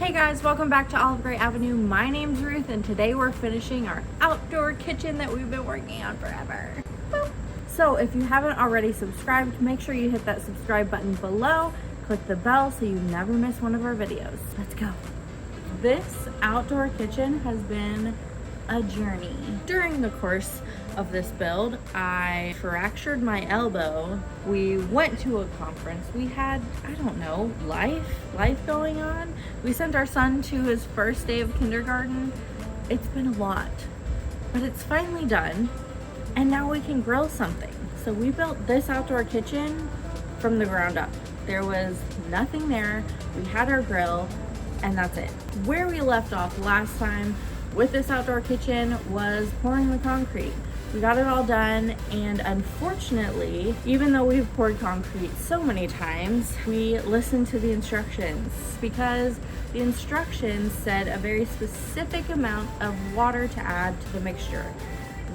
Hey guys, welcome back to Olive Grey Avenue. My name's Ruth and today we're finishing our outdoor kitchen that we've been working on forever. Boop. So if you haven't already subscribed, make sure you hit that subscribe button below, click the bell so you never miss one of our videos. Let's go. This outdoor kitchen has been a journey. During the course of this build, I fractured my elbow. We went to a conference. We had, I don't know, life going on. We sent our son to his first day of kindergarten. It's been a lot, but it's finally done. And now we can grill something. So we built this outdoor kitchen from the ground up. There was nothing there. We had our grill and that's it. Where we left off last time with this outdoor kitchen was pouring the concrete. We got it all done, and unfortunately, even though we've poured concrete so many times, we listened to the instructions because the instructions said a very specific amount of water to add to the mixture.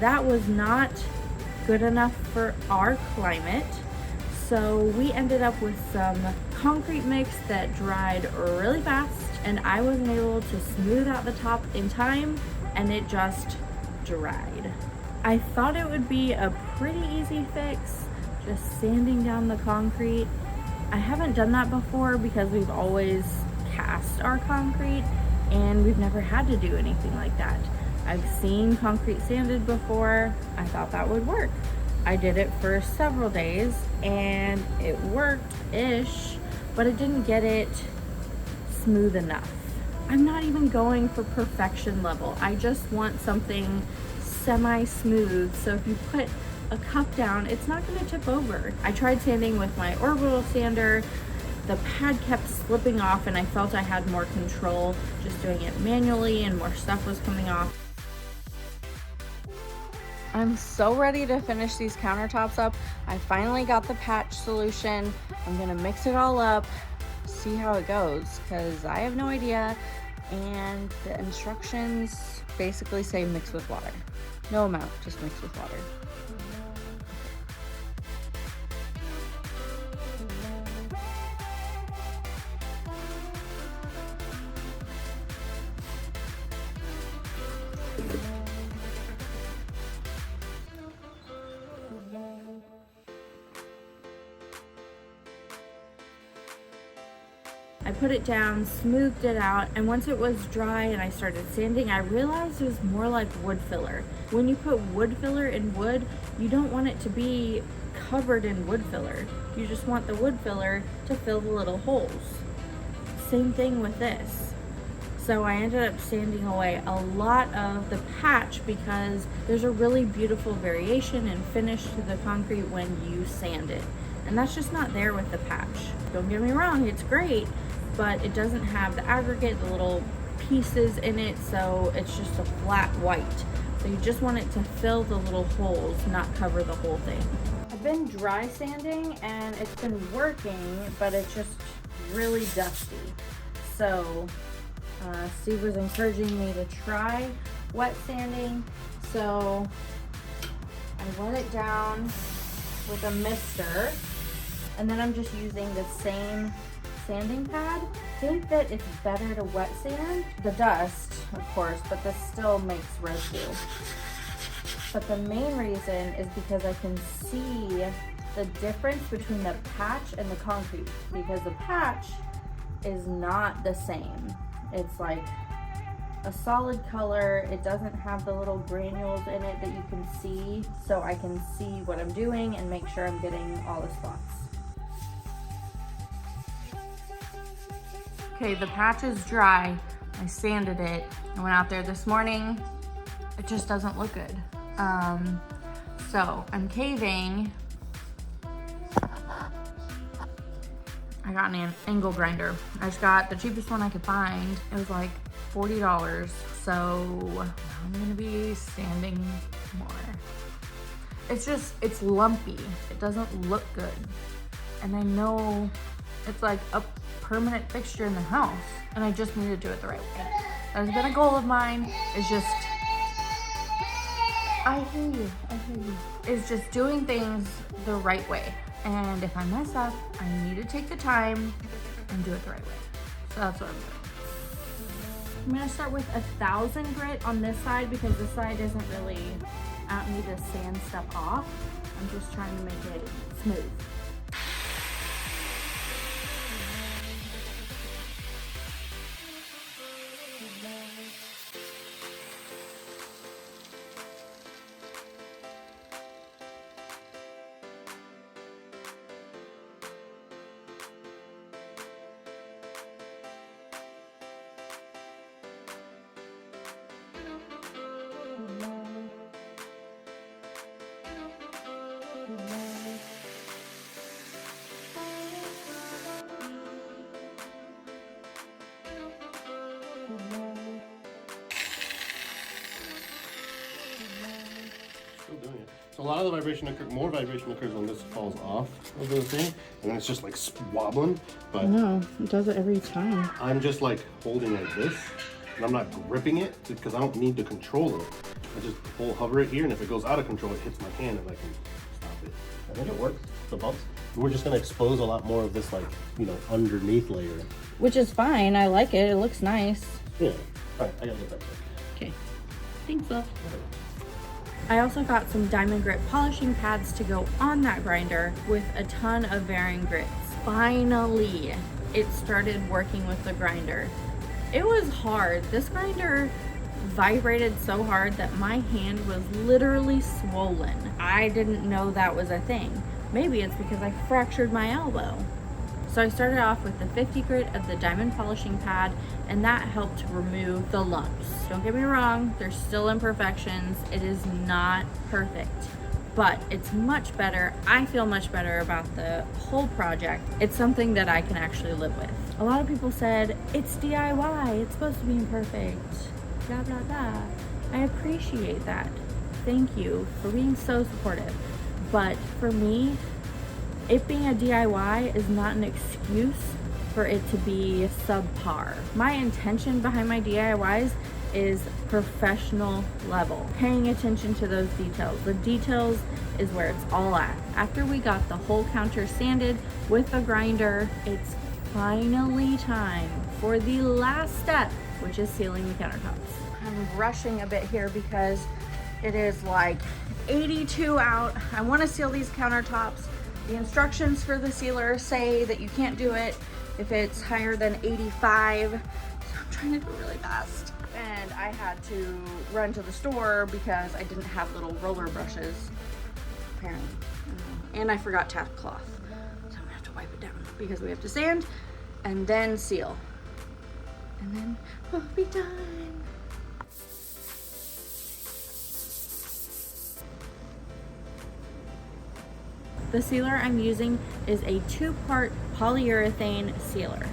That was not good enough for our climate, so we ended up with some concrete mix that dried really fast, and I wasn't able to smooth out the top in time, and it just dried. I thought it would be a pretty easy fix, just sanding down the concrete. I haven't done that before because we've always cast our concrete and we've never had to do anything like that. I've seen concrete sanded before. I thought that would work. I did it for several days and it worked-ish, but it didn't get it smooth enough. I'm not even going for perfection level. I just want something semi-smooth, so if you put a cup down, it's not going to tip over. I tried sanding with my orbital sander. The pad kept slipping off and I felt I had more control just doing it manually and more stuff was coming off. I'm so ready to finish these countertops up. I finally got the patch solution. I'm gonna mix it all up, see how it goes, because I have no idea, and the instructions basically say mix with water. No amount, just mix with water. I put it down, smoothed it out, and once it was dry and I started sanding, I realized it was more like wood filler. When you put wood filler in wood, you don't want it to be covered in wood filler. You just want the wood filler to fill the little holes. Same thing with this. So I ended up sanding away a lot of the patch because there's a really beautiful variation and finish to the concrete when you sand it. And that's just not there with the patch. Don't get me wrong, it's great, but it doesn't have the aggregate, the little pieces in it, so it's just a flat white. So you just want it to fill the little holes, not cover the whole thing. I've been dry sanding and it's been working, but it's just really dusty. So Steve was encouraging me to try wet sanding, so I wet it down with a mister, and then I'm just using the same sanding pad. I think that it's better to wet sand the dust, of course, but this still makes residue. But the main reason is because I can see the difference between the patch and the concrete, because the patch is not the same. It's like a solid color. It doesn't have the little granules in it that you can see, so I can see what I'm doing and make sure I'm getting all the spots. Okay, the patch is dry. I sanded it. I went out there this morning. It just doesn't look good. So I'm caving. I got an angle grinder. I just got the cheapest one I could find. It was like $40. So I'm gonna be sanding more. It's lumpy. It doesn't look good. And I know it's like a permanent fixture in the house, and I just need to do it the right way. That has been a goal of mine. It's just, I hear you. It's just doing things the right way. And if I mess up, I need to take the time and do it the right way. So that's what I'm doing. I'm gonna start with 1,000 grit on this side because this side isn't really, I don't need to sand stuff off. I'm just trying to make it smooth. Still doing it. So a lot of the vibration occurs, more vibration occurs when this falls off of the thing, and then it's just like wobbling. But no, it does it every time. I'm just like holding it like this, and I'm not gripping it because I don't need to control it. I just hover it here, and if it goes out of control, it hits my hand, and I can stop it. I think it works. The bumps. We're just gonna expose a lot more of this, like, you know, underneath layer. Which is fine. I like it. It looks nice. Yeah. All right, I gotta get that checked. Okay. Thanks, love. I also got some diamond grit polishing pads to go on that grinder with a ton of varying grits. Finally, it started working with the grinder. It was hard. This grinder vibrated so hard that my hand was literally swollen. I didn't know that was a thing. Maybe it's because I fractured my elbow. So I started off with the 50 grit of the diamond polishing pad, and that helped remove the lumps. Don't get me wrong, there's still imperfections. It is not perfect, but it's much better. I feel much better about the whole project. It's something that I can actually live with. A lot of people said, it's DIY, it's supposed to be imperfect, blah, blah, blah. I appreciate that. Thank you for being so supportive. But for me, it being a DIY is not an excuse for it to be subpar. My intention behind my DIYs is professional level, paying attention to those details. The details is where it's all at. After we got the whole counter sanded with a grinder, it's finally time for the last step, which is sealing the countertops. I'm rushing a bit here because it is like 82 out. I want to seal these countertops. The instructions for the sealer say that you can't do it if it's higher than 85. So I'm trying to do it really fast. And I had to run to the store because I didn't have little roller brushes, apparently. And I forgot tap cloth. So I'm gonna have to wipe it down because we have to sand and then seal. And then we'll be done. The sealer I'm using is a 2-part polyurethane sealer.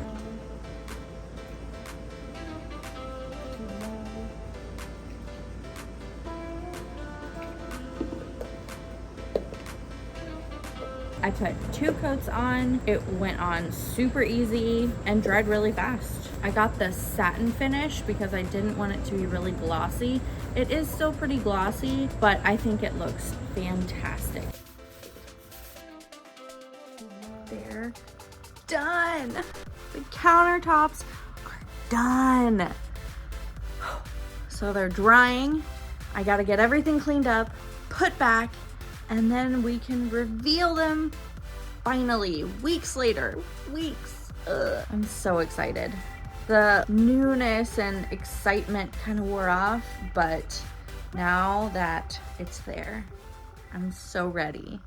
I put 2 coats on. It went on super easy and dried really fast. I got the satin finish because I didn't want it to be really glossy. It is still pretty glossy, but I think it looks fantastic. They're done. The countertops are done. So they're drying. I gotta get everything cleaned up, put back, and then we can reveal them finally, weeks later. Weeks. Ugh. I'm so excited. The newness and excitement kind of wore off, but now that it's there, I'm so ready.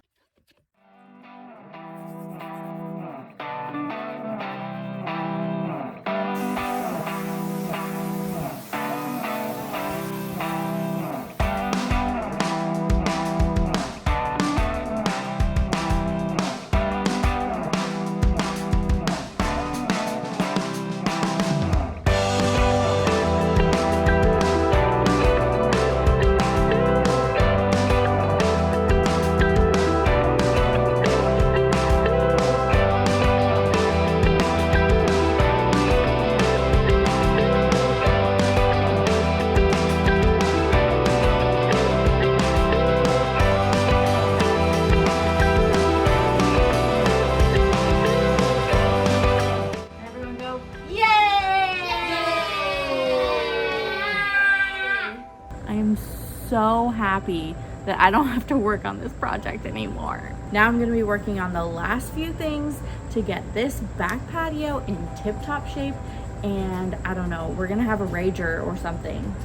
so happy that I don't have to work on this project anymore. Now I'm gonna be working on the last few things to get this back patio in tip-top shape, and I don't know, we're gonna have a rager or something.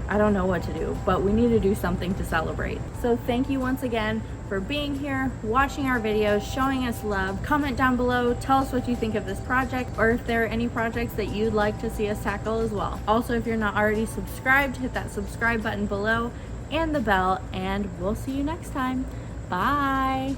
I don't know what to do, but we need to do something to celebrate. So thank you once again for being here, watching our videos, showing us love. Comment down below, tell us what you think of this project, or if there are any projects that you'd like to see us tackle as well. Also, if you're not already subscribed, hit that subscribe button below and the bell, and we'll see you next time. Bye.